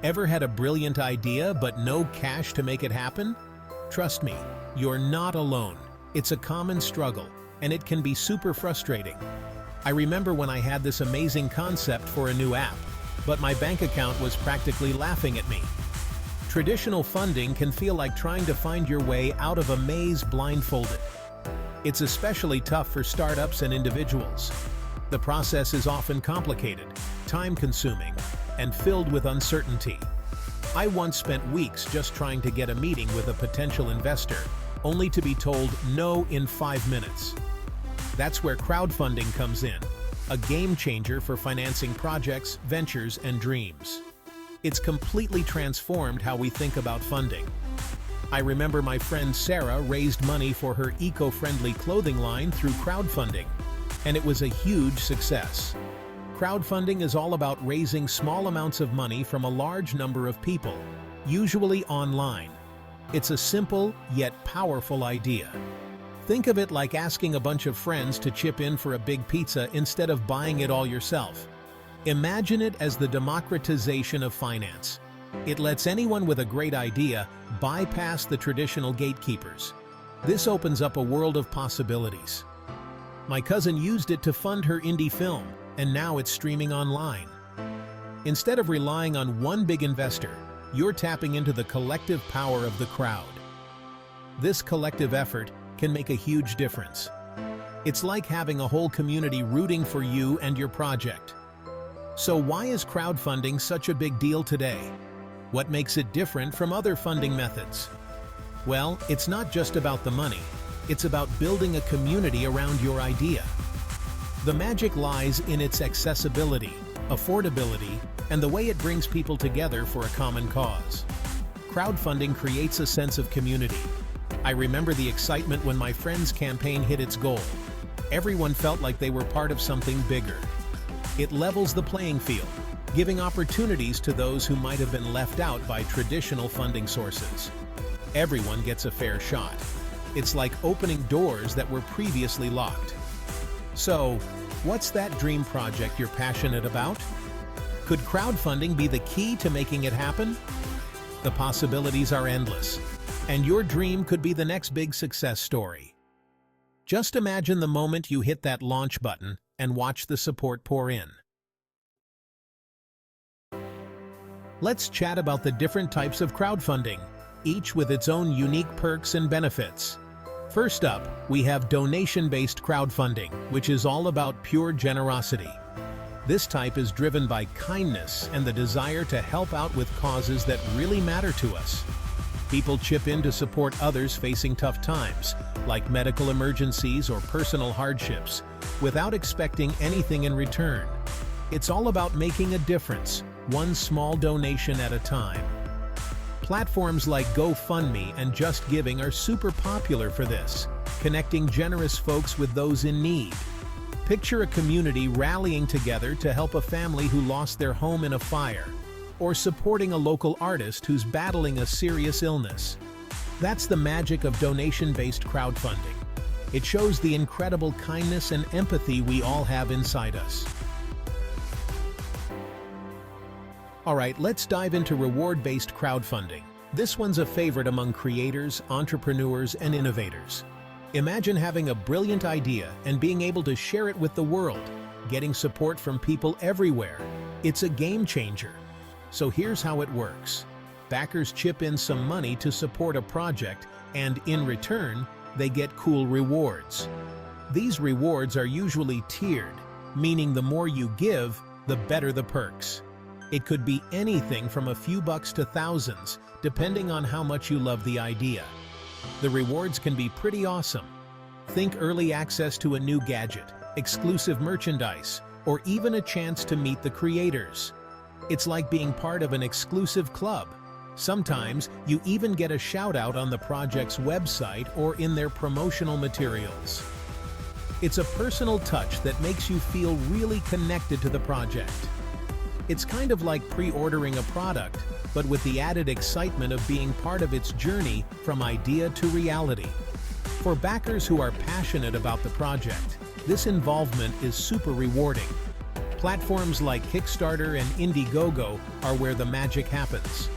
Ever had a brilliant idea but no cash to make it happen? Trust me, you're not alone. It's a common struggle, and it can be super frustrating. I remember when I had this amazing concept for a new app, but my bank account was practically laughing at me. Traditional funding can feel like trying to find your way out of a maze blindfolded. It's especially tough for startups and individuals. The process is often complicated, time-consuming, and filled with uncertainty. I once spent weeks just trying to get a meeting with a potential investor, only to be told no in 5 minutes. That's where crowdfunding comes in, a game changer for financing projects, ventures, and dreams. It's completely transformed how we think about funding. I remember my friend Sarah raised money for her eco-friendly clothing line through crowdfunding, and it was a huge success. Crowdfunding is all about raising small amounts of money from a large number of people, usually online. It's a simple yet powerful idea. Think of it like asking a bunch of friends to chip in for a big pizza instead of buying it all yourself. Imagine it as the democratization of finance. It lets anyone with a great idea bypass the traditional gatekeepers. This opens up a world of possibilities. My cousin used it to fund her indie film, and now it's streaming online. Instead of relying on one big investor, you're tapping into the collective power of the crowd. This collective effort can make a huge difference. It's like having a whole community rooting for you and your project. So why is crowdfunding such a big deal today? What makes it different from other funding methods? Well, it's not just about the money. It's about building a community around your idea. The magic lies in its accessibility, affordability, and the way it brings people together for a common cause. Crowdfunding creates a sense of community. I remember the excitement when my friend's campaign hit its goal. Everyone felt like they were part of something bigger. It levels the playing field, giving opportunities to those who might have been left out by traditional funding sources. Everyone gets a fair shot. It's like opening doors that were previously locked. So, what's that dream project you're passionate about? Could crowdfunding be the key to making it happen? The possibilities are endless, and your dream could be the next big success story. Just imagine the moment you hit that launch button and watch the support pour in. Let's chat about the different types of crowdfunding, each with its own unique perks and benefits. First up, we have donation-based crowdfunding, which is all about pure generosity. This type is driven by kindness and the desire to help out with causes that really matter to us. People chip in to support others facing tough times, like medical emergencies or personal hardships, without expecting anything in return. It's all about making a difference, one small donation at a time. Platforms like GoFundMe and Just Giving are super popular for this, connecting generous folks with those in need. Picture a community rallying together to help a family who lost their home in a fire, or supporting a local artist who's battling a serious illness. That's the magic of donation-based crowdfunding. It shows the incredible kindness and empathy we all have inside us. Alright, let's dive into reward-based crowdfunding. This one's a favorite among creators, entrepreneurs, and innovators. Imagine having a brilliant idea and being able to share it with the world, getting support from people everywhere. It's a game changer. So here's how it works. Backers chip in some money to support a project, and in return, they get cool rewards. These rewards are usually tiered, meaning the more you give, the better the perks. It could be anything from a few bucks to thousands, depending on how much you love the idea. The rewards can be pretty awesome. Think early access to a new gadget, exclusive merchandise, or even a chance to meet the creators. It's like being part of an exclusive club. Sometimes you even get a shout-out on the project's website or in their promotional materials. It's a personal touch that makes you feel really connected to the project. It's kind of like pre-ordering a product, but with the added excitement of being part of its journey from idea to reality. For backers who are passionate about the project, this involvement is super rewarding. Platforms like Kickstarter and Indiegogo are where the magic happens.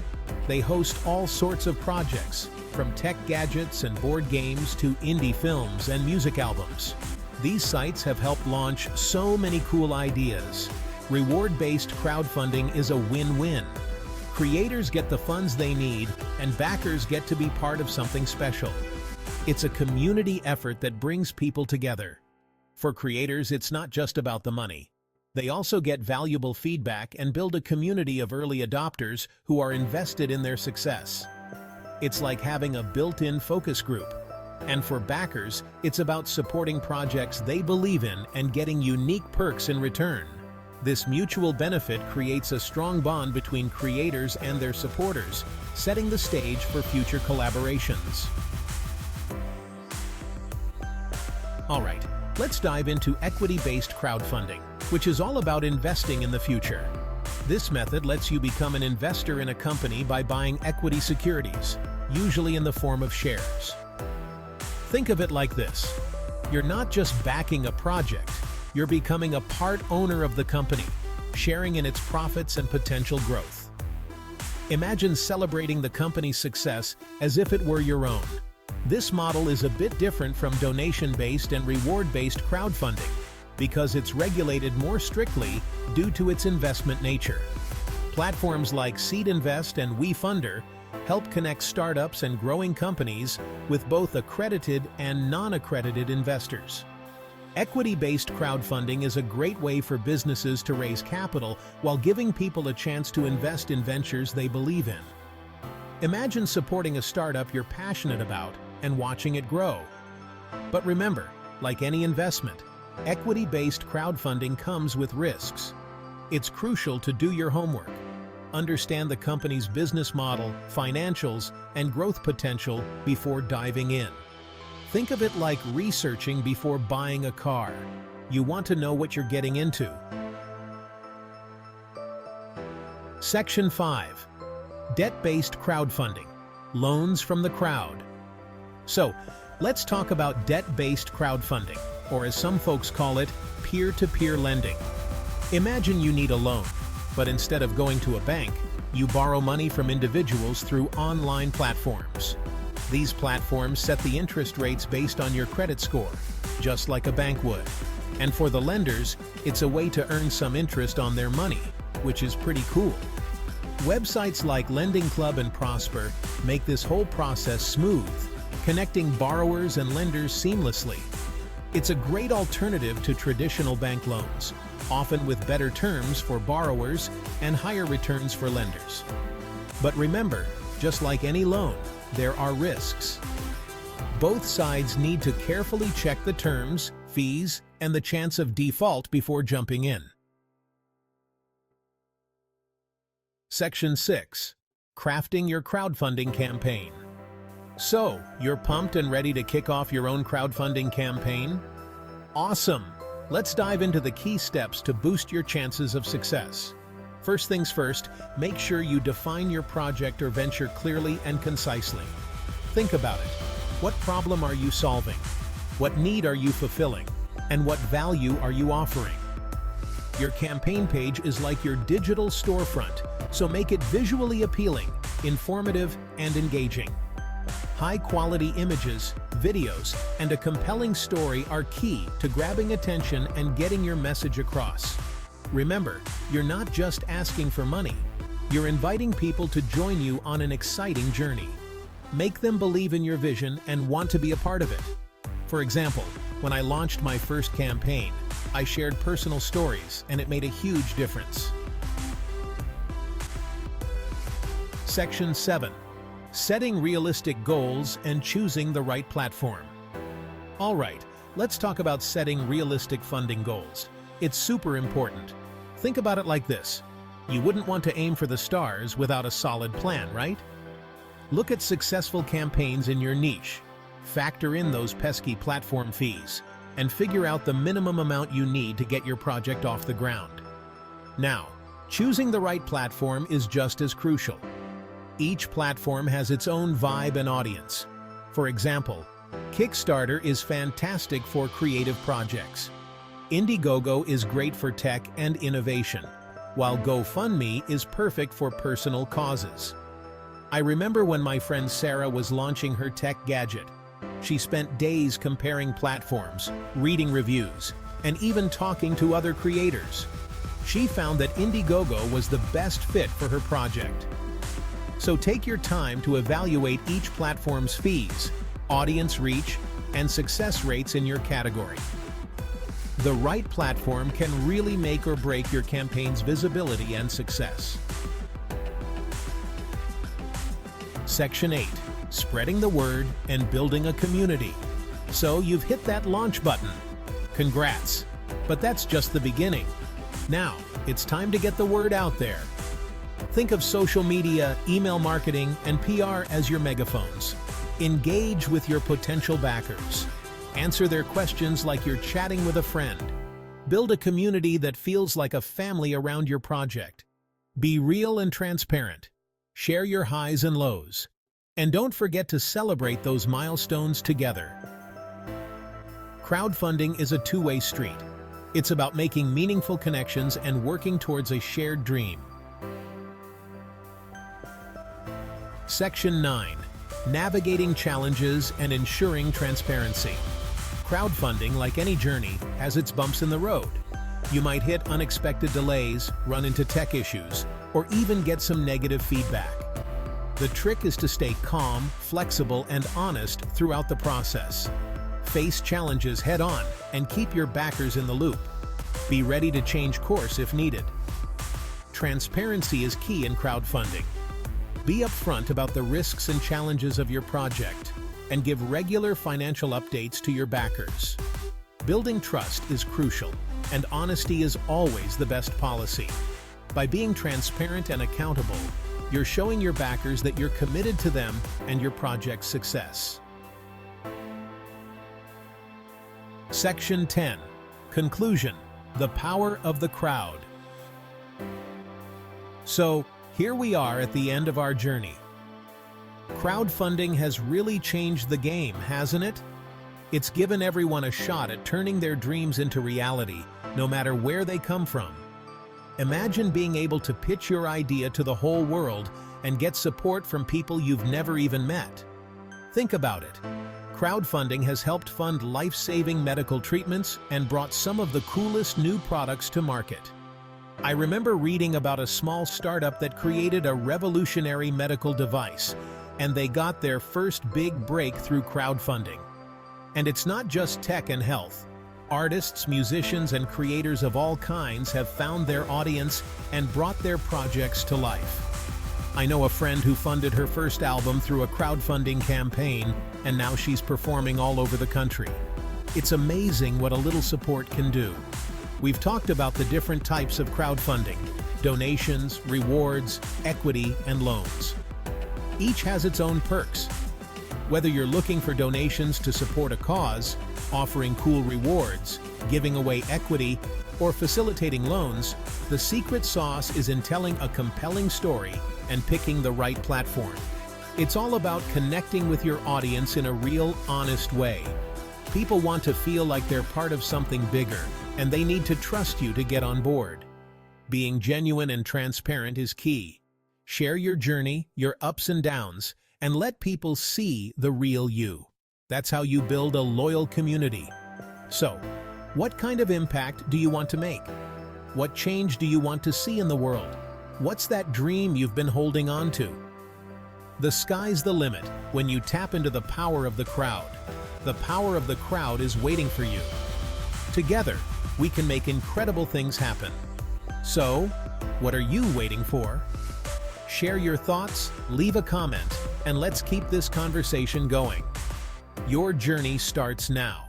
They host all sorts of projects, from tech gadgets and board games to indie films and music albums. These sites have helped launch so many cool ideas. Reward-based crowdfunding is a win-win. Creators get the funds they need, and backers get to be part of something special. It's a community effort that brings people together. For creators, it's not just about the money. They also get valuable feedback and build a community of early adopters who are invested in their success. It's like having a built-in focus group. And for backers, it's about supporting projects they believe in and getting unique perks in return. This mutual benefit creates a strong bond between creators and their supporters, setting the stage for future collaborations. All right, let's dive into equity-based crowdfunding, which is all about investing in the future. This method lets you become an investor in a company by buying equity securities, usually in the form of shares. Think of it like this. You're not just backing a project, you're becoming a part owner of the company, sharing in its profits and potential growth. Imagine celebrating the company's success as if it were your own. This model is a bit different from donation-based and reward-based crowdfunding because it's regulated more strictly due to its investment nature. Platforms like Seed Invest and WeFunder help connect startups and growing companies with both accredited and non-accredited investors. Equity-based crowdfunding is a great way for businesses to raise capital while giving people a chance to invest in ventures they believe in. Imagine supporting a startup you're passionate about and watching it grow. But remember, like any investment, equity-based crowdfunding comes with risks. It's crucial to do your homework. Understand the company's business model, financials, and growth potential before diving in. Think of it like researching before buying a car. You want to know what you're getting into. Section 5. Debt-based crowdfunding. Loans from the crowd. So, let's talk about debt-based crowdfunding, or as some folks call it, peer-to-peer lending. Imagine you need a loan, but instead of going to a bank, you borrow money from individuals through online platforms. These platforms set the interest rates based on your credit score, just like a bank would. And for the lenders, it's a way to earn some interest on their money, which is pretty cool. Websites like Lending Club and Prosper make this whole process smooth, connecting borrowers and lenders seamlessly. It's a great alternative to traditional bank loans, often with better terms for borrowers and higher returns for lenders. But remember, just like any loan, there are risks. Both sides need to carefully check the terms, fees, and the chance of default before jumping in. Section 6. Crafting your crowdfunding campaign. So, you're pumped and ready to kick off your own crowdfunding campaign? Awesome! Let's dive into the key steps to boost your chances of success. First things first, make sure you define your project or venture clearly and concisely. Think about it. What problem are you solving? What need are you fulfilling? And what value are you offering? Your campaign page is like your digital storefront, so make it visually appealing, informative, and engaging. High-quality images, videos, and a compelling story are key to grabbing attention and getting your message across. Remember, you're not just asking for money. You're inviting people to join you on an exciting journey. Make them believe in your vision and want to be a part of it. For example, when I launched my first campaign, I shared personal stories, and it made a huge difference. Section 7. Setting realistic goals and choosing the right platform. All right, let's talk about setting realistic funding goals. It's super important. Think about it like this. You wouldn't want to aim for the stars without a solid plan, right? Look at successful campaigns in your niche. Factor in those pesky platform fees, and figure out the minimum amount you need to get your project off the ground. Now, choosing the right platform is just as crucial. Each platform has its own vibe and audience. For example, Kickstarter is fantastic for creative projects. Indiegogo is great for tech and innovation, while GoFundMe is perfect for personal causes. I remember when my friend Sarah was launching her tech gadget. She spent days comparing platforms, reading reviews, and even talking to other creators. She found that Indiegogo was the best fit for her project. So take your time to evaluate each platform's fees, audience reach, and success rates in your category. The right platform can really make or break your campaign's visibility and success. Section 8. Spreading the word and building a community. So you've hit that launch button. Congrats! But that's just the beginning. Now, it's time to get the word out there. Think of social media, email marketing, and PR as your megaphones. Engage with your potential backers. Answer their questions like you're chatting with a friend. Build a community that feels like a family around your project. Be real and transparent. Share your highs and lows. And don't forget to celebrate those milestones together. Crowdfunding is a two-way street. It's about making meaningful connections and working towards a shared dream. Section 9. Navigating challenges and ensuring transparency. Crowdfunding, like any journey, has its bumps in the road. You might hit unexpected delays, run into tech issues, or even get some negative feedback. The trick is to stay calm, flexible, and honest throughout the process. Face challenges head-on and keep your backers in the loop. Be ready to change course if needed. Transparency is key in crowdfunding. Be upfront about the risks and challenges of your project, and give regular financial updates to your backers. Building trust is crucial, and honesty is always the best policy. By being transparent and accountable, you're showing your backers that you're committed to them and your project's success. Section 10. Conclusion. The power of the crowd. So, here we are at the end of our journey. Crowdfunding has really changed the game, hasn't it? It's given everyone a shot at turning their dreams into reality, no matter where they come from. Imagine being able to pitch your idea to the whole world and get support from people you've never even met. Think about it. Crowdfunding has helped fund life-saving medical treatments and brought some of the coolest new products to market. I remember reading about a small startup that created a revolutionary medical device, and they got their first big break through crowdfunding. And it's not just tech and health. Artists, musicians, and creators of all kinds have found their audience and brought their projects to life. I know a friend who funded her first album through a crowdfunding campaign, and now she's performing all over the country. It's amazing what a little support can do. We've talked about the different types of crowdfunding: donations, rewards, equity, and loans. Each has its own perks. Whether you're looking for donations to support a cause, offering cool rewards, giving away equity, or facilitating loans, the secret sauce is in telling a compelling story and picking the right platform. It's all about connecting with your audience in a real, honest way. People want to feel like they're part of something bigger, and they need to trust you to get on board. Being genuine and transparent is key. Share your journey, your ups and downs, and let people see the real you. That's how you build a loyal community. So, what kind of impact do you want to make? What change do you want to see in the world? What's that dream you've been holding on to? The sky's the limit when you tap into the power of the crowd. The power of the crowd is waiting for you. Together, we can make incredible things happen. So, what are you waiting for? Share your thoughts, leave a comment, and let's keep this conversation going. Your journey starts now.